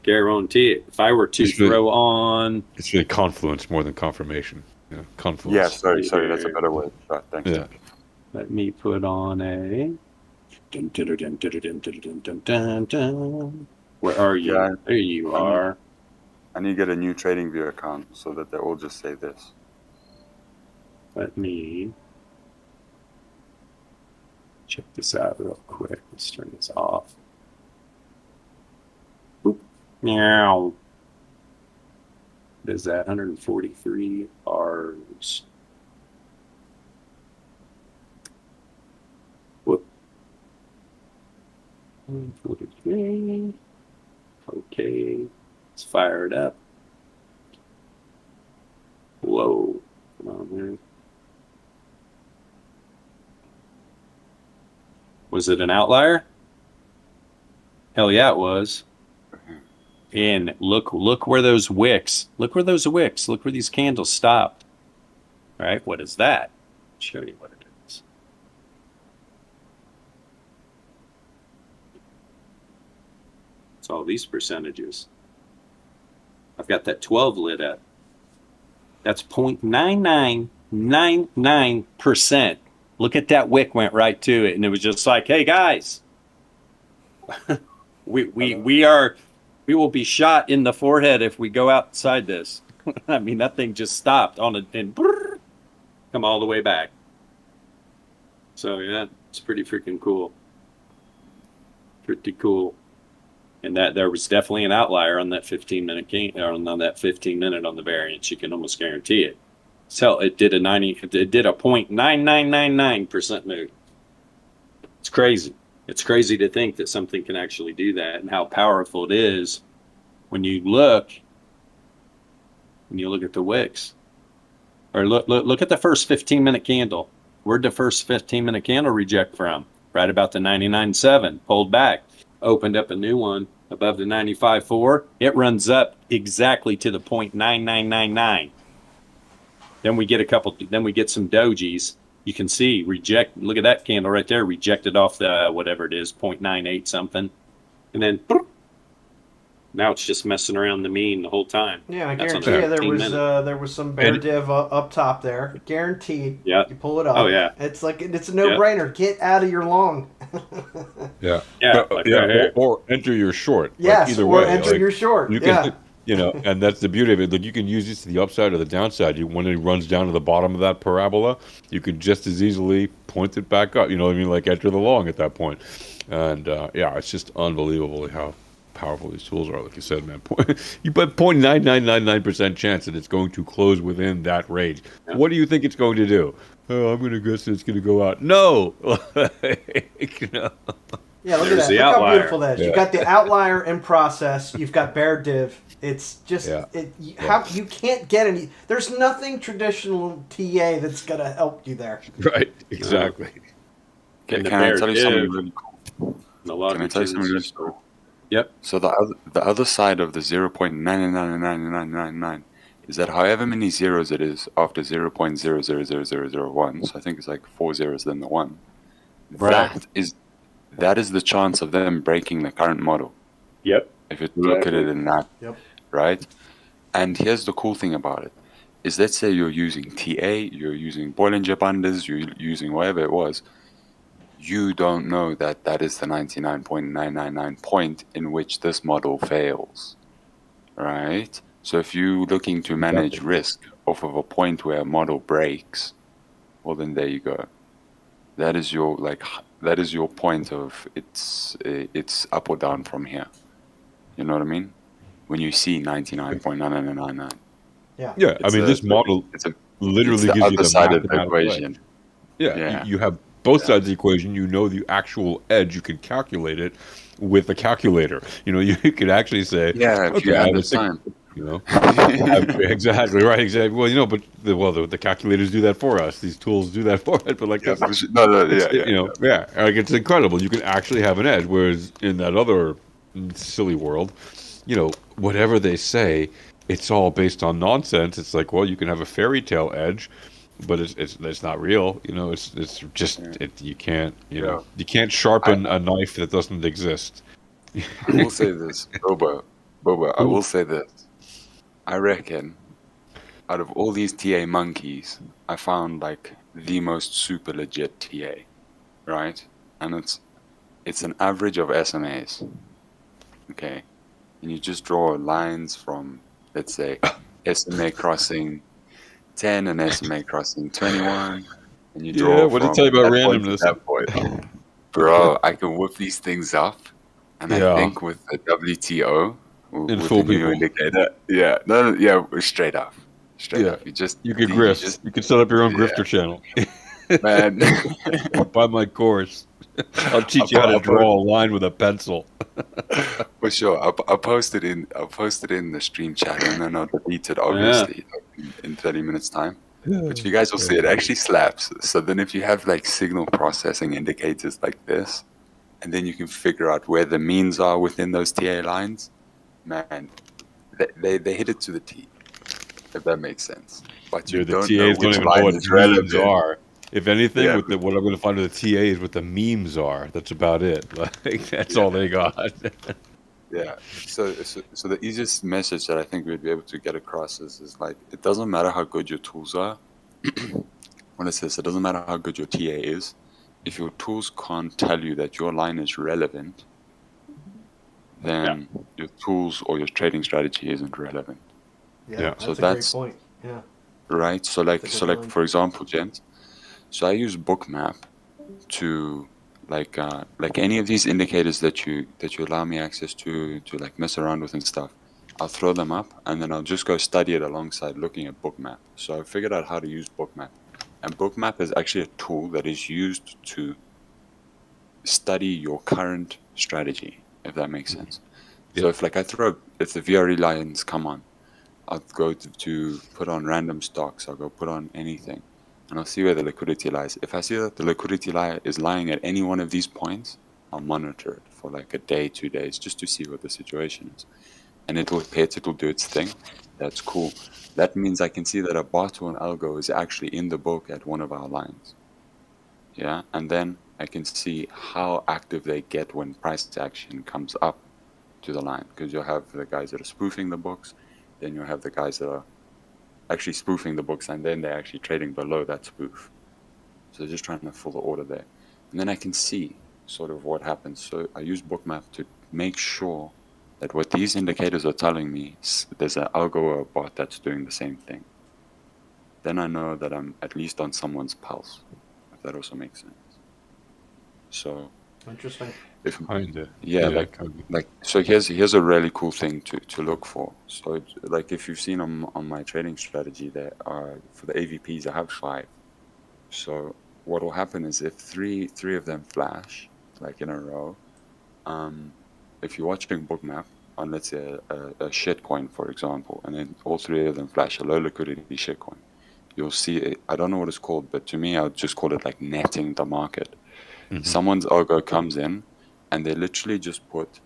S1: If I were to throw on...
S3: It's really confluence more than confirmation. Yeah, confluence.
S2: Yeah, sorry, that's a better way. Thanks.
S3: Yeah.
S1: Let me put on a... Where are you?
S2: Yeah,
S1: there you are.
S2: I need to get a new TradingView account so that they all just say this.
S1: Let me check this out real quick. Let's turn this off. Oop. Meow. What is that? 143 R's. Whoop. 143. Okay. Let's fire it up. Whoa. Come on, man. Was it an outlier? Hell yeah, it was. And look where those wicks. Look where these candles stopped. All right, what is that? I'll show you what it is. It's all these percentages. I've got that 12 lit up. That's 0.9999%. Look at that wick went right to it, and it was just like, hey guys, we will be shot in the forehead if we go outside this. I mean, that thing just stopped on it and come all the way back. So yeah, it's pretty freaking cool. Pretty cool. And that there was definitely an outlier on that 15-minute on that 15-minute on the variance. You can almost guarantee it. So it did a 0.9999% move. It's crazy. It's crazy to think that something can actually do that, and how powerful it is when you look at the wicks. Or look at the first 15-minute candle. Where'd the first 15-minute candle reject from? Right about the 99.7, pulled back, opened up a new one above the 95.4. It runs up exactly to the 0.9999. Then we get some dojis, you can see look at that candle right there, rejected off the whatever it is, 0.98 something, and then now it's just messing around the mean the whole time.
S4: Yeah, I
S1: That's on
S4: guarantee you
S1: 15
S4: there was some bear div up top there. Guaranteed.
S1: Yeah.
S4: You pull it up.
S1: Oh yeah.
S4: It's a no-brainer. Get out of your long.
S3: Yeah.
S1: Yeah.
S3: But, yeah. Or enter your short.
S4: Yes.
S3: Either
S4: or
S3: way,
S4: enter your short.
S3: You can, and that's the beauty of it. Like, you can use this to the upside or the downside. When it runs down to the bottom of that parabola, you can just as easily point it back up. You know what I mean? Like, enter the long at that point. And it's just unbelievable how powerful these tools are. Like you said, man, you put 0.9999% chance that it's going to close within that range. Yeah. What do you think it's going to do? Oh, I'm going to guess it's going to go out. No.
S4: Yeah, look at that. Look how beautiful that is. Yeah. You've got the outlier in process. You've got bear div. It's just you can't get any. There's nothing traditional TA that's going to help you there.
S3: Right. Exactly.
S2: Can I tell you something really cool? Can I tell you something really cool?
S1: Yep.
S2: So the other side of the 0.9999999 is that however many zeros it is after 0.000001, so I think it's like 4 zeros then the 1. Right. That is the chance of them breaking the current model.
S1: Yep.
S2: If you look at it in that, right? And here's the cool thing about it is, let's say you're using TA, you're using Bollinger Bands, you're using whatever it was. You don't know that that is the 99.999 point in which this model fails, right? So if you're looking to manage risk off of a point where a model breaks, well, then there you go. That is your point of it's up or down from here. You know what I mean? When you see 99.9999.
S4: Yeah.
S3: Yeah. I mean, this model literally gives you the
S2: side of the equation.
S3: Yeah. You have both sides of the equation. You know the actual edge. You can calculate it with a calculator. You could actually say,
S2: if you have the time.
S3: Exactly right. Exactly. Well, but the calculators do that for us. These tools do that for us. But like, like, it's incredible. You can actually have an edge. Whereas in that other silly world, whatever they say, it's all based on nonsense. It's like, well, you can have a fairy tale edge, but it's not real. It's just you can't you can't sharpen a knife that doesn't exist.
S2: I will say this, Boba. I will say this. I reckon out of all these TA monkeys, I found like the most super legit TA, right? And it's an average of SMAs, okay? And you just draw lines from, let's say, SMA crossing 10 and SMA crossing 21, and you draw.
S3: What did it tell you about randomness?
S2: That point. Bro, I can whip these things up, and I think with the WTO.
S3: In full people.
S2: Indicator. Straight up. You
S3: could grift. You could set up your own grifter channel.
S2: Man.
S3: Buy my course. I'll teach you how to draw a line with a pencil.
S2: For sure. I'll post it in the stream chat, and then I'll delete it obviously in 30 minutes time. But you guys will see it actually slaps. So then if you have like signal processing indicators like this, and then you can figure out where the means are within those TA lines, man, they hit it to the T, if that makes sense. But
S3: the TAs don't even know what memes are. If anything, what I'm going to find with the TA is what the memes are. That's about it. Like, that's all they got.
S2: Yeah. So the easiest message that I think we'd be able to get across is like, it doesn't matter how good your tools are. When it says it doesn't matter how good your TA is, if your tools can't tell you that your line is relevant, then your tools or your trading strategy isn't relevant.
S4: Yeah. So that's a great point. Yeah.
S2: Right. So like for example, gents. So I use Bookmap to like any of these indicators that you allow me access to like mess around with and stuff. I'll throw them up and then I'll just go study it alongside looking at Bookmap. So I figured out how to use Bookmap. And Bookmap is actually a tool that is used to study your current strategy, if that makes sense. So if the VRE lines come on, I'll go to put on random stocks, I'll go put on anything, and I'll see where the liquidity lies. If I see that the liquidity is lying at any one of these points, I'll monitor it for like a day, 2 days, just to see what the situation is. And it'll do its thing. That's cool. That means I can see that a bot or an algo is actually in the book at one of our lines. Yeah, and then I can see how active they get when price action comes up to the line, because you'll have the guys that are spoofing the books, then you'll have the guys that are actually spoofing the books, and then they're actually trading below that spoof. So just trying to fill the order there. And then I can see sort of what happens. So I use Bookmap to make sure that what these indicators are telling me, there's an algo or a bot that's doing the same thing. Then I know that I'm at least on someone's pulse, if that also makes sense. So
S4: interesting.
S2: So here's a really cool thing to look for. So like if you've seen on my trading strategy, there are for the AVPs I have 5. So what will happen is if three of them flash like in a row, if you're watching Bookmap on, let's say, a shitcoin, for example, and then all 3 of them flash a low liquidity shitcoin, you'll see it. I don't know what it's called, but to me, I would just call it like netting the market. Mm-hmm. Someone's algo comes in, and they literally just put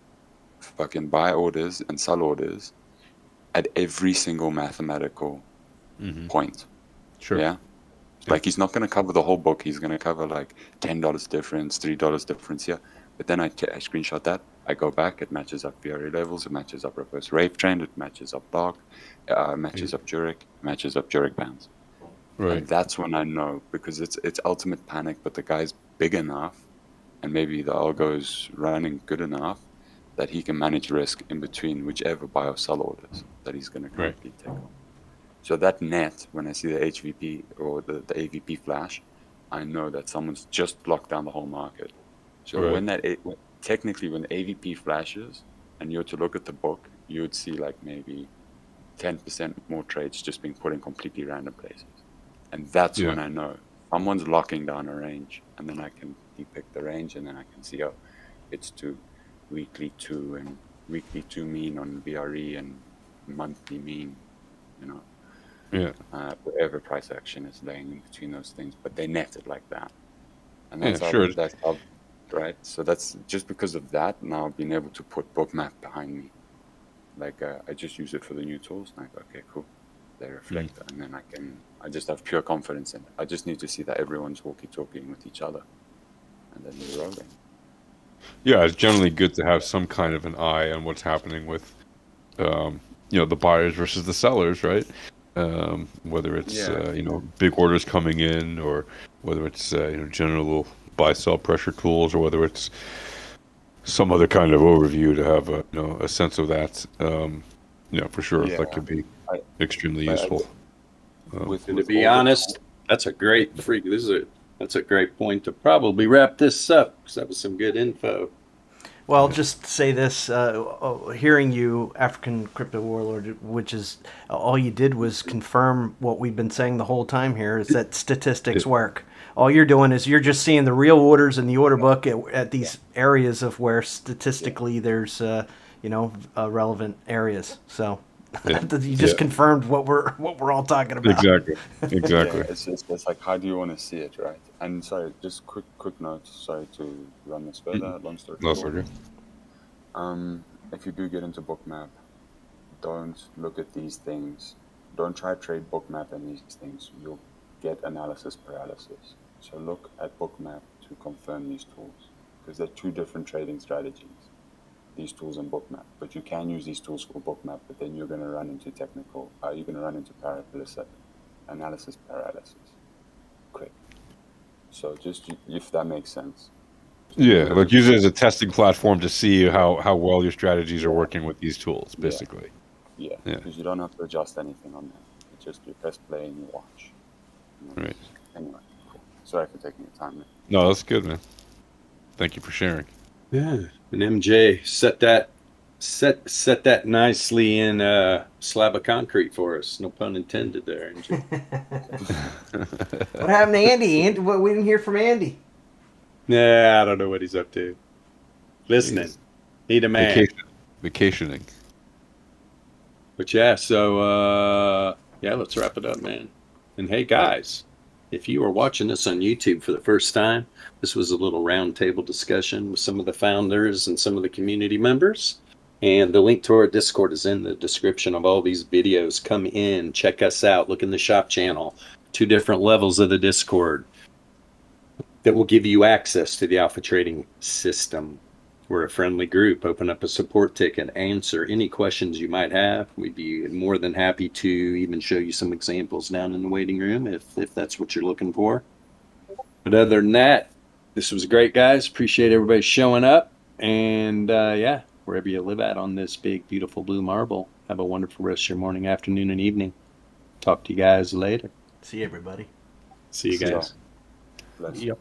S2: fucking buy orders and sell orders at every single mathematical point.
S3: Sure.
S2: Yeah. Like he's not going to cover the whole book. He's going to cover like $10 difference, $3 difference here. But then I screenshot that. I go back. It matches up VRE levels. It matches up reverse rave trend. It matches up block. Matches up Jurek. Matches up Jurek bands.
S3: Right.
S2: And that's when I know, because it's ultimate panic. But the guy's big enough, and maybe the algo is running good enough that he can manage risk in between whichever buy or sell orders that he's going to currently take on. So that net, when I see the HVP or the AVP flash, I know that someone's just blocked down the whole market. So when technically when the AVP flashes and you're to look at the book, you would see like maybe 10% more trades just being put in completely random places. And that's when I know someone's locking down a range, and then I can depict the range, and then I can see, it's to weekly 2 and weekly 2 mean on VRE and monthly mean, whatever price action is laying in between those things, but they net it like that. And that's how, right? So that's just because of that, now being able to put Bookmap behind me. Like I just use it for the new tools. Like, okay, cool. They reflect, and then I just have pure confidence in it. I just need to see that everyone's walkie-talking with each other, and then we're rolling.
S3: Yeah, it's generally good to have some kind of an eye on what's happening with, the buyers versus the sellers, right? Whether it's big orders coming in, or whether it's general buy-sell pressure tools, or whether it's some other kind of overview to have a sense of that. For sure, that could be extremely useful.
S1: And to be honest, that's a great that's a great point to probably wrap this up, because that was some good info.
S4: Well, just say this, hearing you, African Crypto Warlord, which is, all you did was confirm what we've been saying the whole time here, is that statistics work. All you're doing is you're just seeing the real orders in the order book at these areas of where statistically there's, relevant areas. So you just confirmed what we're all talking about.
S3: Exactly.
S2: It's like, how do you want to see it, right? And sorry, just quick note. Sorry to run this further. Long story short. If you do get into Bookmap, don't look at these things. Don't try to trade Bookmap and these things. You'll get analysis paralysis. So look at Bookmap to confirm these tools, because they're 2 different trading strategies. These tools and Bookmap, but you can use these tools for Bookmap, but then you're going to run into analysis paralysis quick. So just if that makes sense.
S3: Like use it as a testing platform to see how well your strategies are working with these tools, basically.
S2: Because you don't have to adjust anything on them. It's just you press play and you watch.
S3: Right.
S2: Anyway, cool. Sorry for taking your time, man.
S3: No, that's good, man. Thank you for sharing.
S1: Yeah, and MJ set that nicely in a slab of concrete for us. No pun intended there, MJ.
S4: What happened to Andy? We didn't hear from Andy.
S1: Nah, I don't know what he's up to. Listening. He the man.
S3: Vacationing.
S1: But so let's wrap it up, man. And hey, guys, if you are watching this on YouTube for the first time, this was a little roundtable discussion with some of the founders and some of the community members. And the link to our Discord is in the description of all these videos. Come in, check us out, look in the shop channel. 2 different levels of the Discord. that will give you access to the alpha trading system. We're a friendly group. Open up a support ticket, answer any questions you might have. We'd be more than happy to even show you some examples down in the waiting room if that's what you're looking for. But other than that, this was great, guys. Appreciate everybody showing up. And yeah, wherever you live at on this big, beautiful blue marble, have a wonderful rest of your morning, afternoon, and evening. Talk to you guys later.
S4: See everybody.
S1: See you guys.
S2: Bless.
S1: Yep.